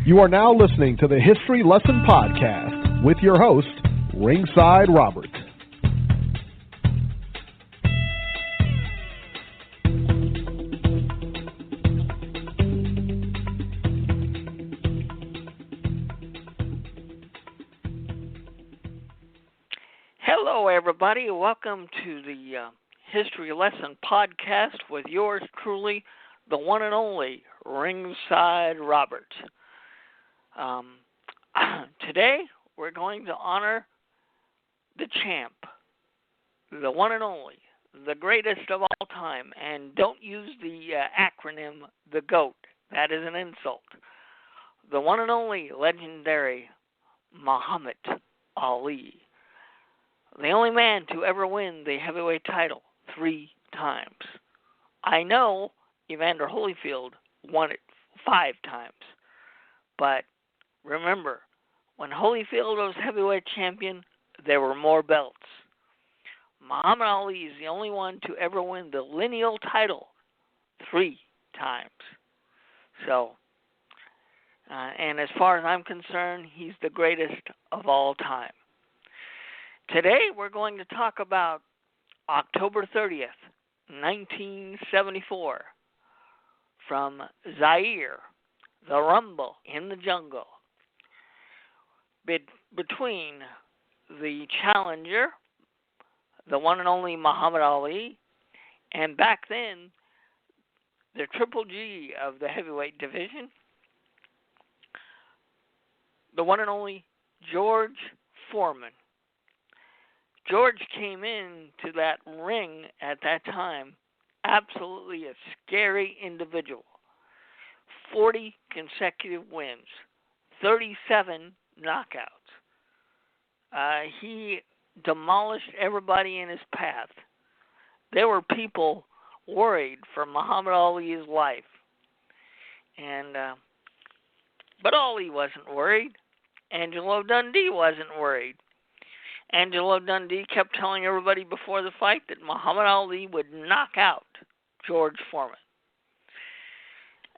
You are now listening to the History Lesson Podcast with your host, Ringside Robert. Hello, everybody. Welcome to the History Lesson Podcast with yours truly, the one and only Ringside Robert. Today, we're going to honor the champ, the one and only, the greatest of all time. And don't use the acronym, the GOAT. That is an insult. The one and only legendary Muhammad Ali. The only man to ever win the heavyweight title 3 times. I know Evander Holyfield won it 5 times. But remember, when Holyfield was heavyweight champion, there were more belts. Muhammad Ali is the only one to ever win the lineal title 3 times. So, and as far as I'm concerned, he's the greatest of all time. Today, we're going to talk about October 30th, 1974, from Zaire, the Rumble in the Jungle, between the challenger, the one and only Muhammad Ali, and back then, the Triple G of the heavyweight division, the one and only George Foreman. George came into that ring at that time absolutely a scary individual. 40 consecutive wins, 37 knockouts. He demolished everybody in his path. There were people worried for Muhammad Ali's life. But Ali wasn't worried. Angelo Dundee wasn't worried. Angelo Dundee kept telling everybody before the fight that Muhammad Ali would knock out George Foreman.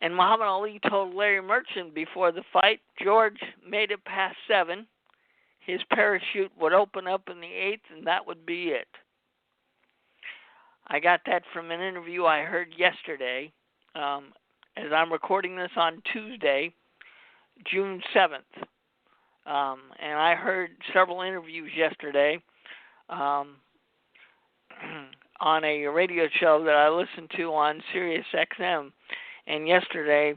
And Muhammad Ali told Larry Merchant before the fight, George made it past 7. His parachute would open up in the 8th, and that would be it. I got that from an interview I heard yesterday, as I'm recording this on Tuesday, June 7th. And I heard several interviews yesterday on a radio show that I listened to on Sirius XM. And yesterday,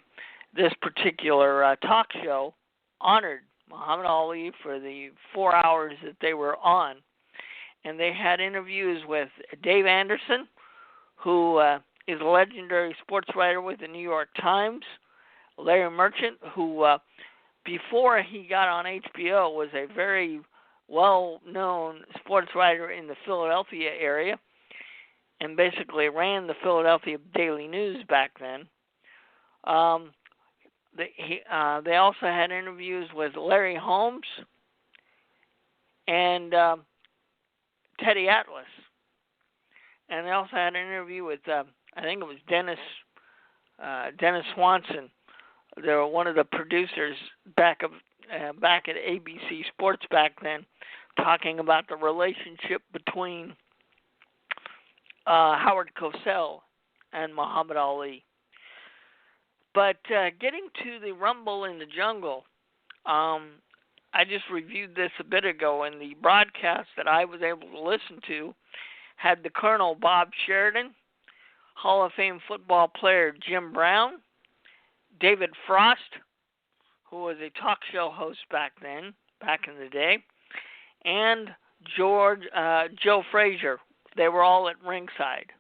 this particular talk show honored Muhammad Ali for the 4 hours that they were on. And they had interviews with Dave Anderson, who is a legendary sports writer with the New York Times, Larry Merchant, who before he got on HBO, was a very well-known sports writer in the Philadelphia area and basically ran the Philadelphia Daily News back then. They also had interviews with Larry Holmes and Teddy Atlas. And they also had an interview with, I think it was Dennis Swanson. They were one of the producers back at ABC Sports back then, talking about the relationship between Howard Cosell and Muhammad Ali. But getting to the Rumble in the Jungle, I just reviewed this a bit ago, and the broadcast that I was able to listen to had the Colonel Bob Sheridan, Hall of Fame football player Jim Brown, David Frost, who was a talk show host back in the day, and Joe Frazier. They were all at ringside.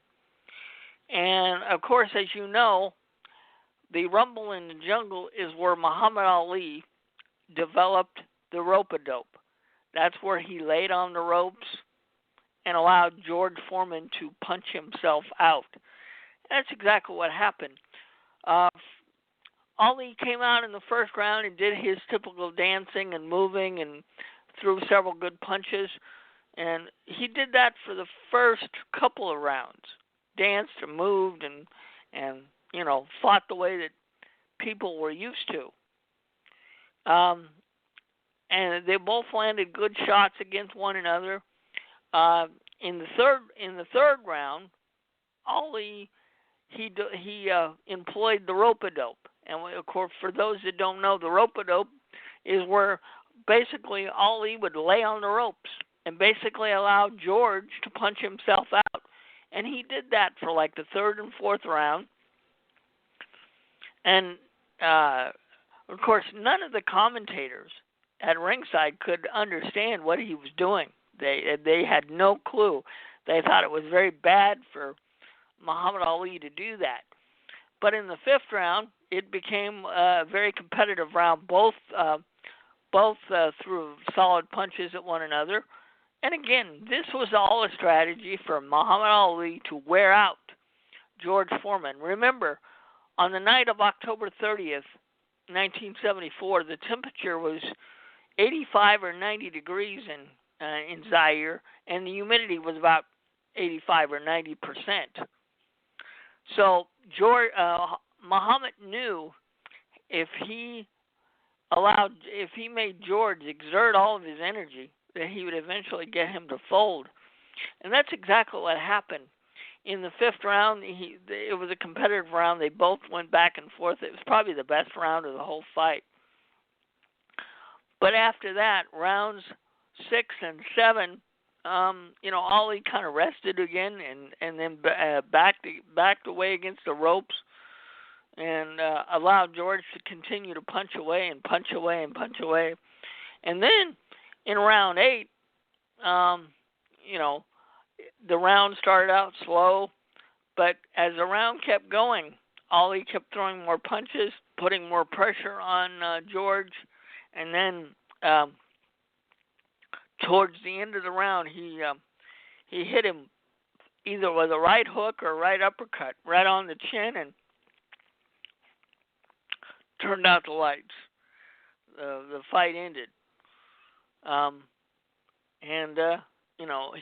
And, of course, as you know, the Rumble in the Jungle is where Muhammad Ali developed the rope-a-dope. That's where he laid on the ropes and allowed George Foreman to punch himself out. That's exactly what happened. Ali came out in the first round and did his typical dancing and moving and threw several good punches. And he did that for the first couple of rounds. Danced and moved and fought the way that people were used to. And they both landed good shots against one another. In the third round, Ali he employed the rope-a-dope, and of course, for those that don't know, the rope-a-dope is where basically Ali would lay on the ropes and basically allow George to punch himself out, and he did that for like the third and fourth round, and of course, none of the commentators at ringside could understand what he was doing. They had no clue. They thought it was very bad for Muhammad Ali to do that. But in the fifth round, it became a very competitive round. Both threw solid punches at one another. And again, this was all a strategy for Muhammad Ali to wear out George Foreman. Remember, on the night of October 30th, 1974, the temperature was 85 or 90 degrees in Zaire, and the humidity was about 85 or 90%. So Muhammad knew if he made George exert all of his energy, that he would eventually get him to fold. And that's exactly what happened. In the fifth round, it was a competitive round. They both went back and forth. It was probably the best round of the whole fight. But after that, rounds 6 and 7, Ali kind of rested again and then backed away against the ropes and allowed George to continue to punch away and punch away and punch away. And then in round 8, the round started out slow, but as the round kept going, Ali kept throwing more punches, putting more pressure on George, and then towards the end of the round, he hit him either with a right hook or a right uppercut, right on the chin, and turned out the lights. The fight ended.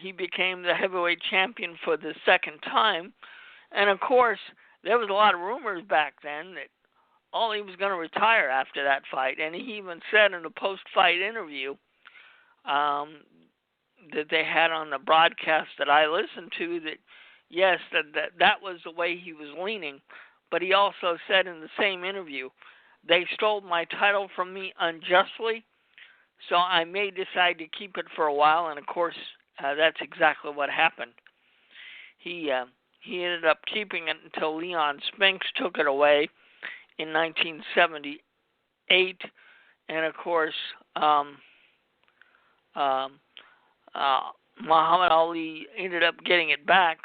He became the heavyweight champion for the second time. And, of course, there was a lot of rumors back then that Ali was going to retire after that fight. And he even said in a post-fight interview that they had on the broadcast that I listened to that, yes, that was the way he was leaning. But he also said in the same interview, they stole my title from me unjustly, so I may decide to keep it for a while. And, of course, that's exactly what happened. He ended up keeping it until Leon Spinks took it away in 1978. And, of course, Muhammad Ali ended up getting it back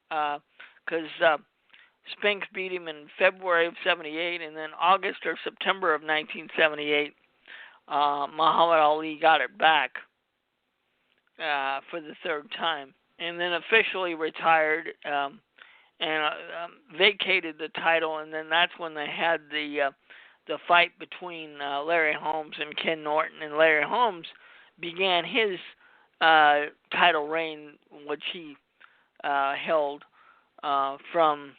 because Spinks beat him in February of 78, and then August or September of 1978, Muhammad Ali got it back for the third time, and then officially retired and vacated the title, and then that's when they had the fight between Larry Holmes and Ken Norton, and Larry Holmes began his title reign, which he held from,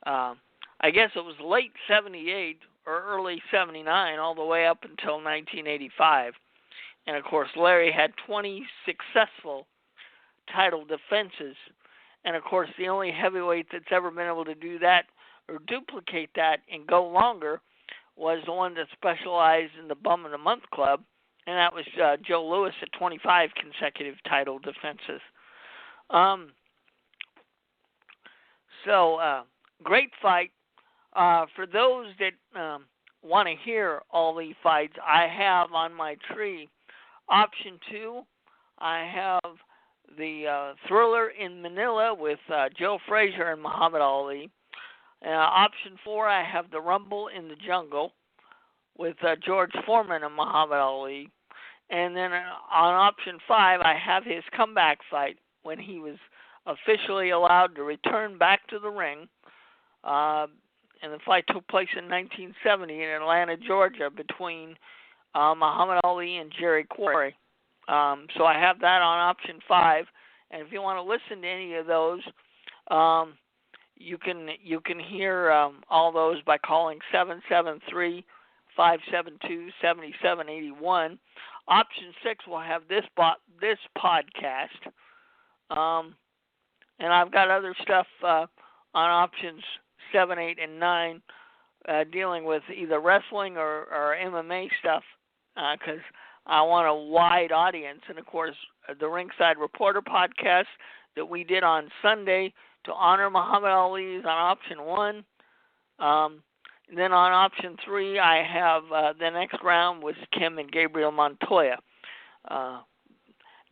I guess it was late 78 or early 79, all the way up until 1985. And, of course, Larry had 20 successful title defenses. And, of course, the only heavyweight that's ever been able to do that or duplicate that and go longer was the one that specialized in the Bum of the Month Club, and that was Joe Louis at 25 consecutive title defenses. Great fight. For those that want to hear all the fights, I have on my tree, option 2, I have the Thriller in Manila with Joe Frazier and Muhammad Ali. Option 4, I have the Rumble in the Jungle with George Foreman and Muhammad Ali. And then on option 5, I have his comeback fight when he was officially allowed to return back to the ring. And the fight took place in 1970 in Atlanta, Georgia, between Muhammad Ali and Jerry Quarry. So I have that on option 5. And if you want to listen to any of those, you can hear all those by calling 572-7781. Option 6 will have this podcast. And I've got other stuff on options 7, 8, and 9 dealing with either wrestling or MMA stuff because I want a wide audience. And, of course, the Ringside Reporter podcast that we did on Sunday to honor Muhammad Ali is on option 1. And then on option 3, I have the next round with Kim and Gabriel Montoya.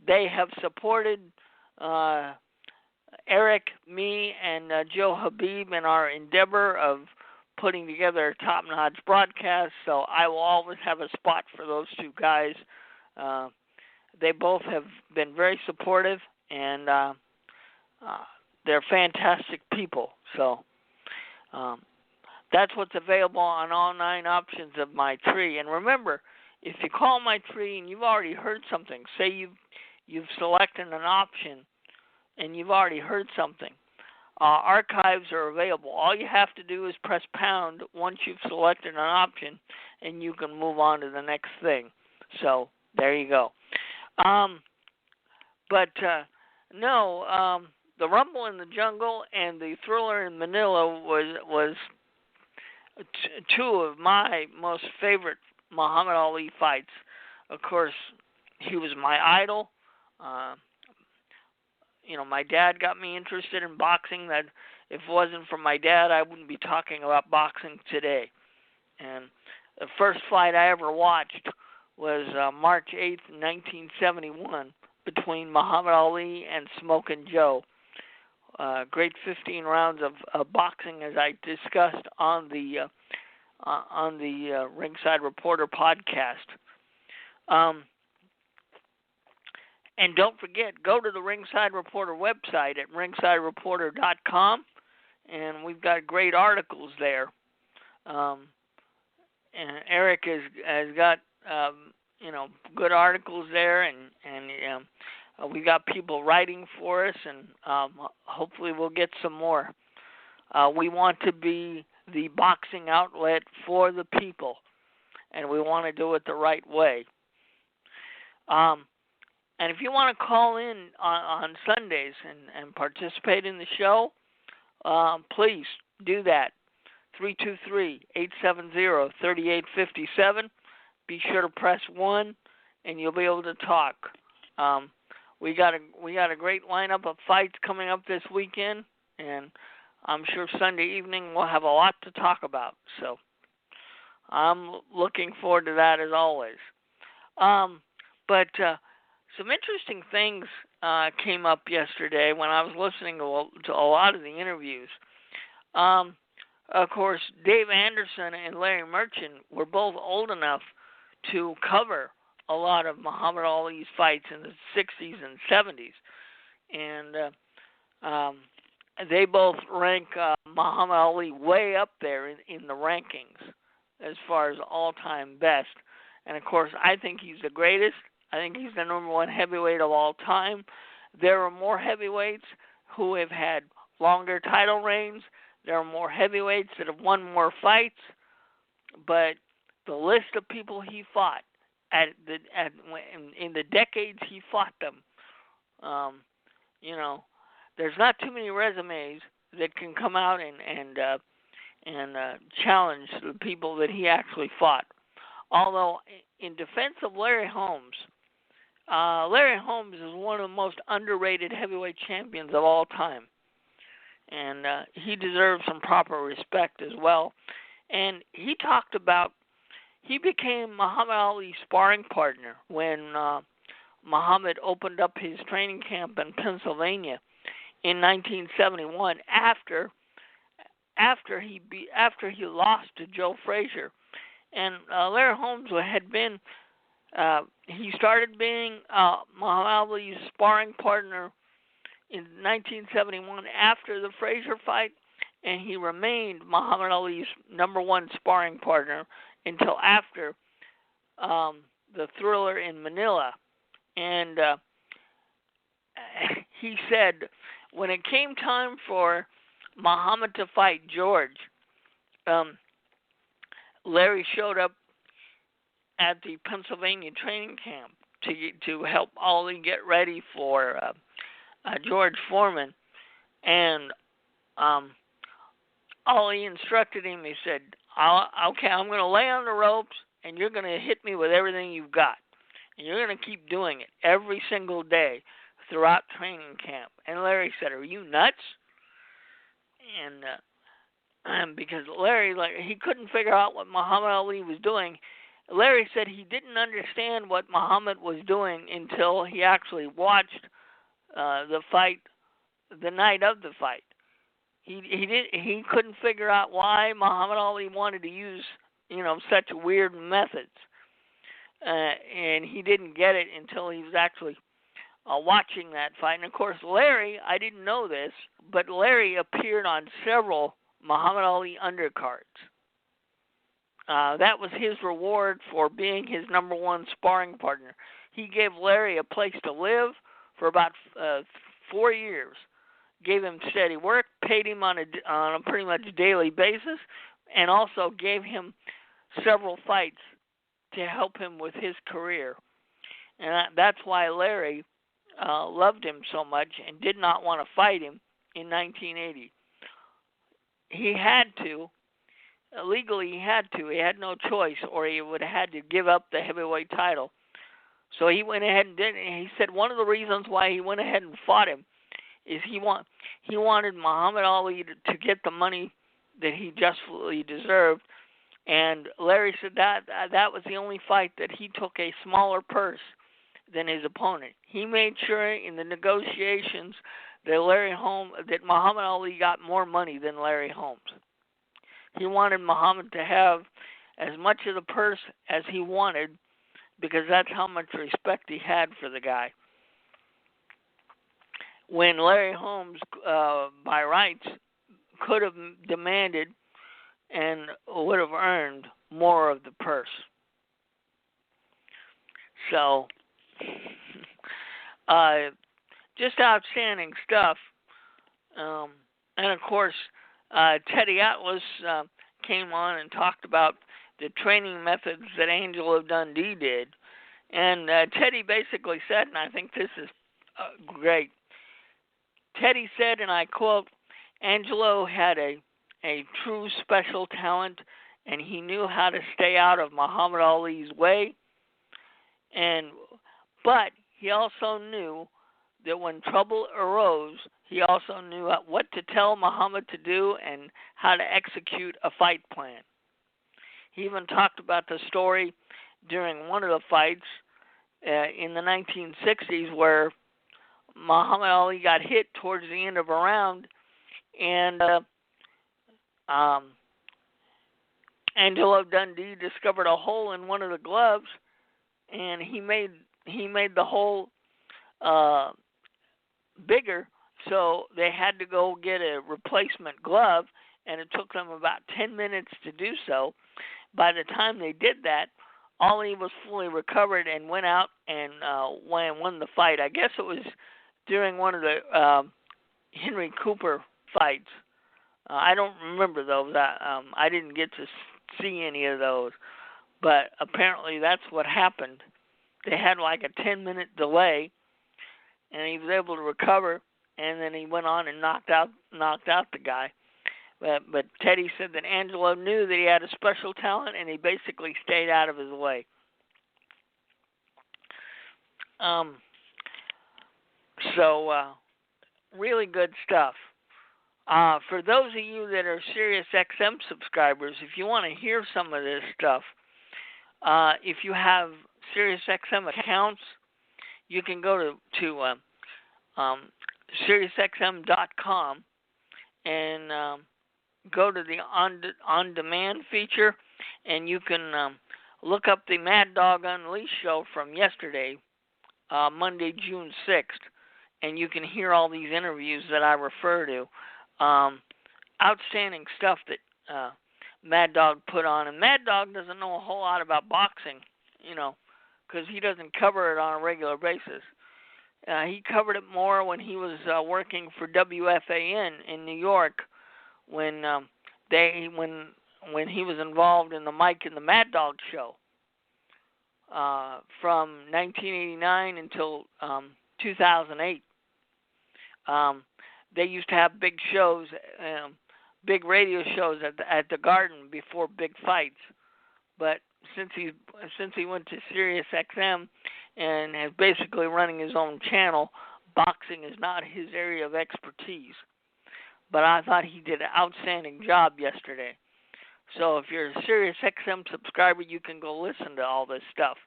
They have supported Eric, me, and Joe Habib in our endeavor of putting together a top-notch broadcast, so I will always have a spot for those two guys. They both have been very supportive, and they're fantastic people. So that's what's available on all 9 options of my tree. And remember, if you call my tree and you've already heard something, say you've selected an option and you've already heard something, archives are available. All you have to do is press pound once you've selected an option, and you can move on to the next thing. So there you go. The Rumble in the Jungle and the Thriller in Manila was two of my most favorite Muhammad Ali fights. Of course, he was my idol. My dad got me interested in boxing. That if it wasn't for my dad, I wouldn't be talking about boxing today. And the first fight I ever watched was March 8th, 1971, between Muhammad Ali and Smokin' Joe. Great 15 rounds of boxing, as I discussed on the Ringside Reporter podcast. And don't forget, go to the Ringside Reporter website at ringsidereporter.com, and we've got great articles there. And Eric has got good articles there, and we've got people writing for us, and hopefully we'll get some more. We want to be the boxing outlet for the people, and we want to do it the right way. And if you want to call in on Sundays and participate in the show, please do that. 323-870-3857. Be sure to press 1, and you'll be able to talk. We got a great lineup of fights coming up this weekend, and I'm sure Sunday evening we'll have a lot to talk about. So I'm looking forward to that as always. Some interesting things came up yesterday when I was listening to a lot of the interviews. Of course, Dave Anderson and Larry Merchant were both old enough to cover a lot of Muhammad Ali's fights in the 60s and 70s. And they both rank Muhammad Ali way up there in the rankings as far as all-time best. And, of course, I think he's the greatest. I think he's the number 1 heavyweight of all time. There are more heavyweights who have had longer title reigns. There are more heavyweights that have won more fights. But the list of people he fought in the decades he fought them, there's not too many resumes that can come out and challenge the people that he actually fought. Although, in defense of Larry Holmes is one of the most underrated heavyweight champions of all time. And he deserves some proper respect as well. And he talked about, he became Muhammad Ali's sparring partner when Muhammad opened up his training camp in Pennsylvania in 1971 after he lost to Joe Frazier. And Larry Holmes had been, he started being Muhammad Ali's sparring partner in 1971 after the Frazier fight, and he remained Muhammad Ali's number 1 sparring partner until after the Thriller in Manila. And he said when it came time for Muhammad to fight George, Larry showed up at the Pennsylvania training camp to help Ollie get ready for George Foreman. And Ollie instructed him. He said, "Okay, I'm going to lay on the ropes, and you're going to hit me with everything you've got. And you're going to keep doing it every single day throughout training camp." And Larry said, "Are you nuts?" And because Larry, he couldn't figure out what Muhammad Ali was doing. Larry said he didn't understand what Muhammad was doing until he actually watched the fight, the night of the fight. He couldn't figure out why Muhammad Ali wanted to use such weird methods, and he didn't get it until he was actually watching that fight. And of course, Larry, I didn't know this, but Larry appeared on several Muhammad Ali undercards. That was his reward for being his number one sparring partner. He gave Larry a place to live for about 4 years, gave him steady work, paid him on a pretty much daily basis, and also gave him several fights to help him with his career. And that's why Larry loved him so much and did not want to fight him in 1980. He had to. Legally, he had to. He had no choice, or he would have had to give up the heavyweight title. So he went ahead and did it. And he said one of the reasons why he went ahead and fought him is he wanted Muhammad Ali to get the money that he justly deserved. And Larry said that was the only fight that he took a smaller purse than his opponent. He made sure in the negotiations that Muhammad Ali got more money than Larry Holmes. He wanted Muhammad to have as much of the purse as he wanted, because that's how much respect he had for the guy. When Larry Holmes, by rights, could have demanded and would have earned more of the purse. So, just outstanding stuff. And of course, Teddy Atlas came on and talked about the training methods that Angelo Dundee did. And Teddy basically said, and I think this is great, Teddy said, and I quote, "Angelo had a true special talent, and he knew how to stay out of Muhammad Ali's way. But he also knew that when trouble arose, he also knew what to tell Muhammad to do and how to execute a fight plan." He even talked about the story during one of the fights in the 1960s where Muhammad Ali got hit towards the end of a round, and Angelo Dundee discovered a hole in one of the gloves, and he made the hole bigger, so they had to go get a replacement glove, and it took them about 10 minutes to do so. By the time they did that, Ali was fully recovered and went out and won the fight. I guess it was during one of the Henry Cooper fights. I don't remember those. I didn't get to see any of those, but apparently that's what happened. They had like a 10-minute delay, and he was able to recover, and then he went on and knocked out the guy. But Teddy said that Angelo knew that he had a special talent, and he basically stayed out of his way. Really good stuff. For those of you that are Sirius XM subscribers, if you want to hear some of this stuff, if you have Sirius XM accounts, you can go to SiriusXM.com and go to the on-demand feature, and you can look up the Mad Dog Unleashed show from yesterday, Monday, June 6th, and you can hear all these interviews that I refer to. Outstanding stuff that Mad Dog put on. And Mad Dog doesn't know a whole lot about boxing, because he doesn't cover it on a regular basis. He covered it more when he was working for WFAN in New York, when he was involved in the Mike and the Mad Dog show. from 1989 until 2008. They used to have big shows, big radio shows at the Garden before big fights. But since he went to Sirius XM and is basically running his own channel, boxing is not his area of expertise. But I thought he did an outstanding job yesterday. So if you're a Sirius XM subscriber, you can go listen to all this stuff.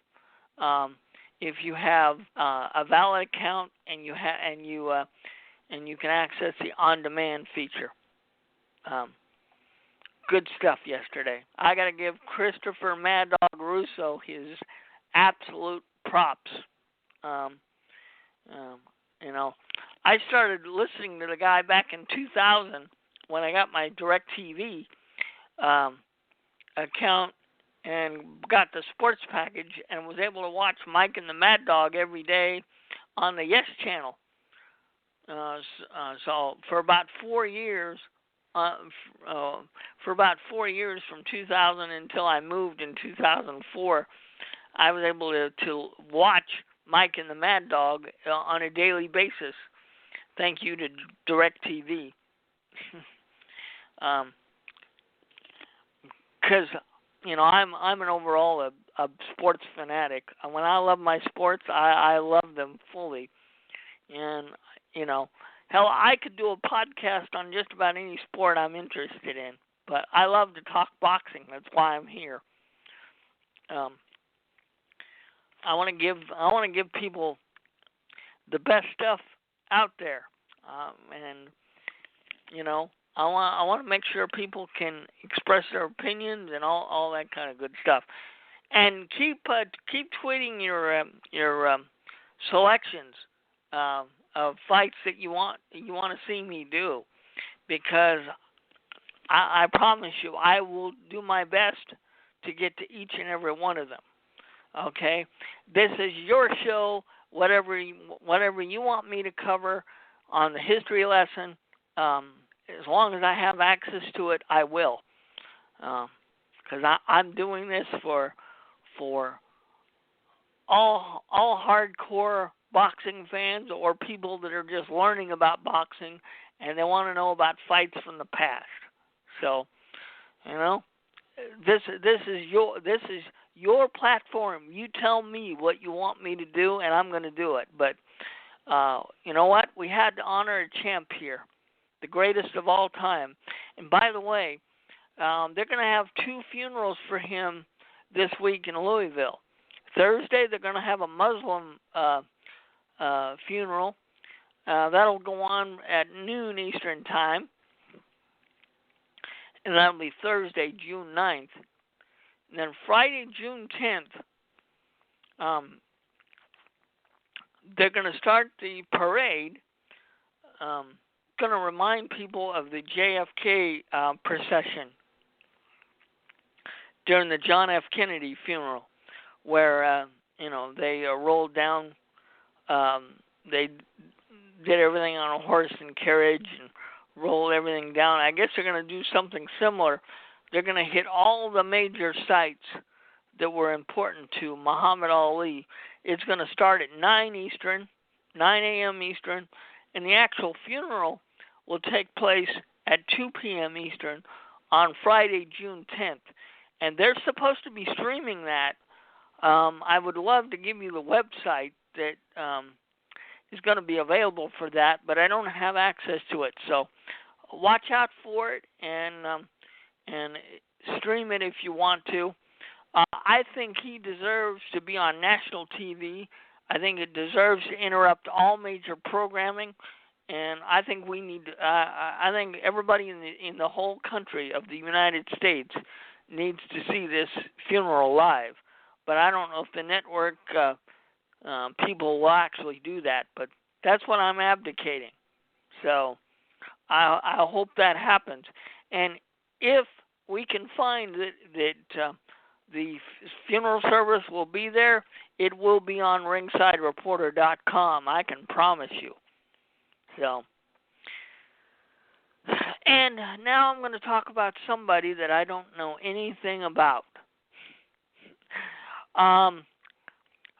If you have a valid account and you can access the on-demand feature. Good stuff yesterday. I got to give Christopher Mad Dog Russo his absolute props. I started listening to the guy back in 2000 when I got my DirecTV account and got the sports package and was able to watch Mike and the Mad Dog every day on the Yes channel. So for about 4 years, from 2000 until I moved in 2004, I was able to watch Mike and the Mad Dog on a daily basis. Thank you to DirecTV. Because I'm an overall a sports fanatic. When I love my sports, I love them fully. And hell, I could do a podcast on just about any sport I'm interested in. But I love to talk boxing. That's why I'm here. I want to give people the best stuff out there, and I want to make sure people can express their opinions and all that kind of good stuff. And keep tweeting your selections of fights that you want to see me do, because I promise you I will do my best to get to each and every one of them. Okay, this is your show. Whatever you want me to cover on the history lesson, as long as I have access to it, I will. Because I'm doing this for all hardcore boxing fans or people that are just learning about boxing and they want to know about fights from the past. So, this is your platform. You tell me what you want me to do, and I'm going to do it. But you know what? We had to honor a champ here, the greatest of all time. And by the way, they're going to have 2 funerals for him this week in Louisville. Thursday, they're going to have a Muslim funeral. That'll go on at noon Eastern Time. And that'll be Thursday, June 9th. And then Friday, June 10th, they're going to start the parade. Going to remind people of the JFK procession during the John F. Kennedy funeral, where they rolled down. They did everything on a horse and carriage and rolled everything down. I guess they're going to do something similar. They're going to hit all the major sites that were important to Muhammad Ali. It's going to start at 9 a.m. Eastern, and the actual funeral will take place at 2 p.m. Eastern on Friday, June 10th. And they're supposed to be streaming that. I would love to give you the website that is going to be available for that, but I don't have access to it. So watch out for it and stream it if you want to. I think he deserves to be on national TV. I think it deserves to interrupt all major programming, and I think we need. I think everybody in the whole country of the United States needs to see this funeral live. But I don't know if the network people will actually do that. But that's what I'm advocating. So I hope that happens. And if we can find that the funeral service will be there, it will be on ringsidereporter.com. I can promise you. So, and now I'm going to talk about somebody that I don't know anything about.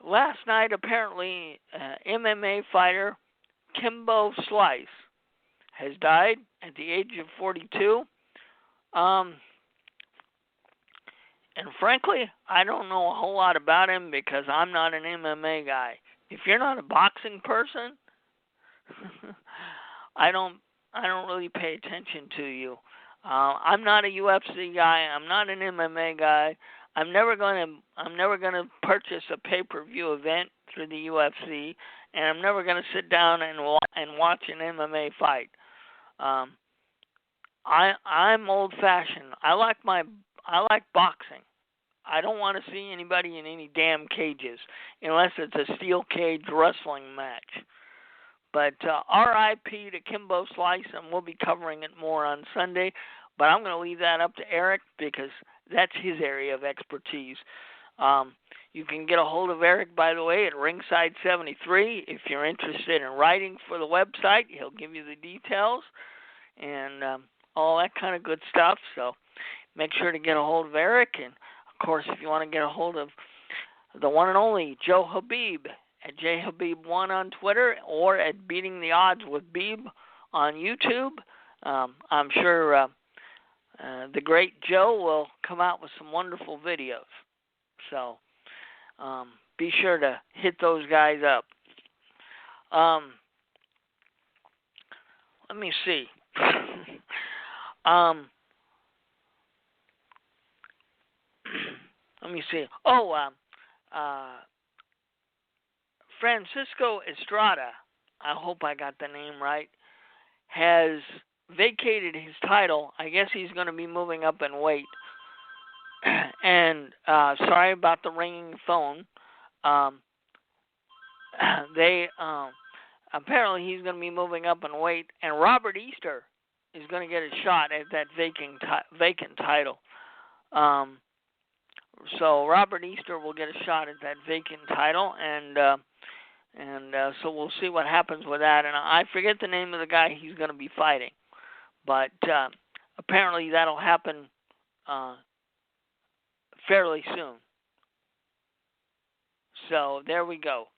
last night, apparently, MMA fighter Kimbo Slice has died at the age of 42. And frankly, I don't know a whole lot about him because I'm not an MMA guy. If you're not a boxing person, I don't really pay attention to you. I'm not a UFC guy. I'm not an MMA guy. I'm never gonna purchase a pay-per-view event through the UFC, and I'm never gonna sit down and watch an MMA fight. I'm old-fashioned. I like boxing. I don't want to see anybody in any damn cages unless it's a steel cage wrestling match. But R.I.P. to Kimbo Slice, and we'll be covering it more on Sunday. But I'm going to leave that up to Eric because that's his area of expertise. You can get a hold of Eric, by the way, at Ringside 73. If you're interested in writing for the website, he'll give you the details and all that kind of good stuff. So make sure to get a hold of Eric. And, of course, if you want to get a hold of the one and only Joe Habib at JHabib1 on Twitter or at Beating the Odds with Beeb on YouTube, I'm sure the great Joe will come out with some wonderful videos. So be sure to hit those guys up. Let me see. Let me see. Francisco Estrada, I hope I got the name right, has vacated his title. I guess he's going to be moving up in weight. And sorry about the ringing phone. Apparently he's going to be moving up in weight, and Robert Easter is going to get a shot at that vacant title. So Robert Easter will get a shot at that vacant title, and so we'll see what happens with that. And I forget the name of the guy he's going to be fighting, but apparently that'll happen fairly soon. So there we go.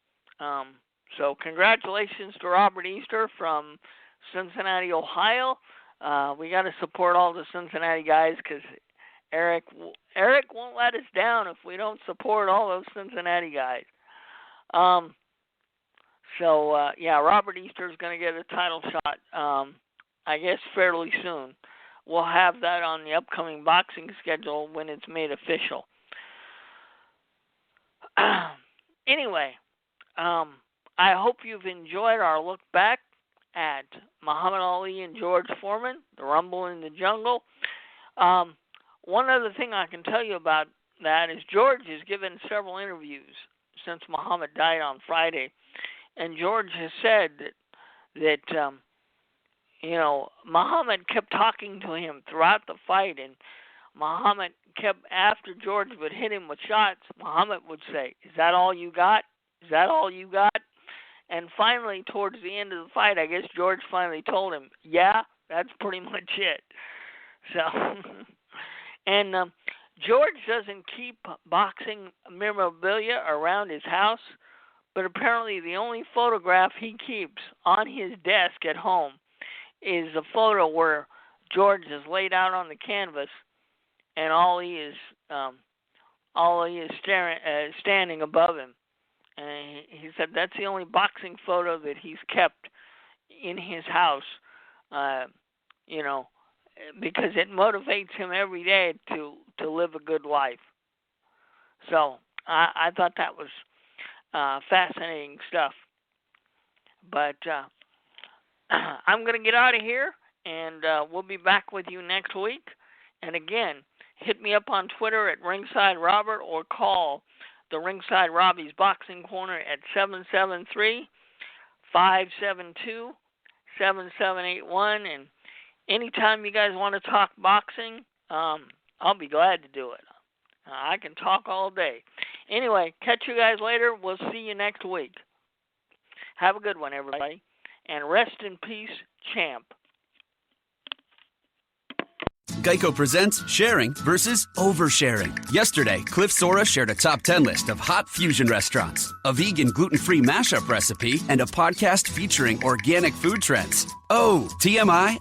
So congratulations to Robert Easter from Cincinnati, Ohio. We got to support all the Cincinnati guys because Eric won't let us down if we don't support all those Cincinnati guys. Robert Easter is going to get a title shot, I guess, fairly soon. We'll have that on the upcoming boxing schedule when it's made official. Anyway, I hope you've enjoyed our look back at Muhammad Ali and George Foreman, the Rumble in the Jungle. One other thing I can tell you about that is George has given several interviews since Muhammad died on Friday, and George has said that Muhammad kept talking to him throughout the fight, and Muhammad kept, after George would hit him with shots, Muhammad would say, "Is that all you got? Is that all you got?" And finally, towards the end of the fight, I guess George finally told him, "Yeah, that's pretty much it." So, and George doesn't keep boxing memorabilia around his house, but apparently the only photograph he keeps on his desk at home is a photo where George is laid out on the canvas, and all he is standing above him. And he said that's the only boxing photo that he's kept in his house, because it motivates him every day to live a good life. So I thought that was fascinating stuff. But I'm going to get out of here, and we'll be back with you next week. And again, hit me up on Twitter at Ringside Robert or call the Ringside Robbie's Boxing Corner at 773-572-7781. And anytime you guys want to talk boxing, I'll be glad to do it. I can talk all day. Anyway, catch you guys later. We'll see you next week. Have a good one, everybody. And rest in peace, champ. Geico presents sharing versus oversharing. Yesterday, Cliff Sora shared a top 10 list of hot fusion restaurants, a vegan gluten-free mashup recipe, and a podcast featuring organic food trends. Oh, TMI.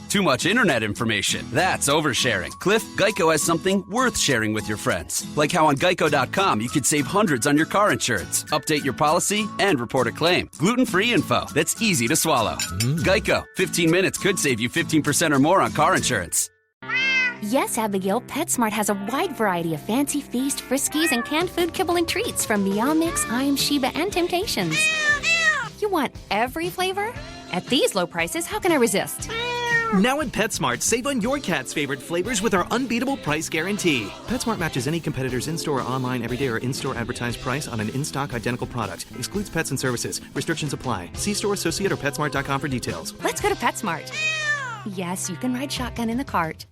Too much internet information. That's oversharing. Cliff, Geico has something worth sharing with your friends. Like how on Geico.com you could save hundreds on your car insurance, update your policy, and report a claim. Gluten-free info that's easy to swallow. Geico. 15 minutes could save you 15% or more on car insurance. Yes, Abigail, PetSmart has a wide variety of fancy feast, friskies, and canned food kibble and treats from Meow Mix, I Am Sheba, and Temptations. You want every flavor? At these low prices, how can I resist? Now at PetSmart, save on your cat's favorite flavors with our unbeatable price guarantee. PetSmart matches any competitor's in-store or online everyday or in-store advertised price on an in-stock identical product. Excludes pets and services. Restrictions apply. See store associate or PetSmart.com for details. Let's go to PetSmart. Yes, you can ride shotgun in the cart.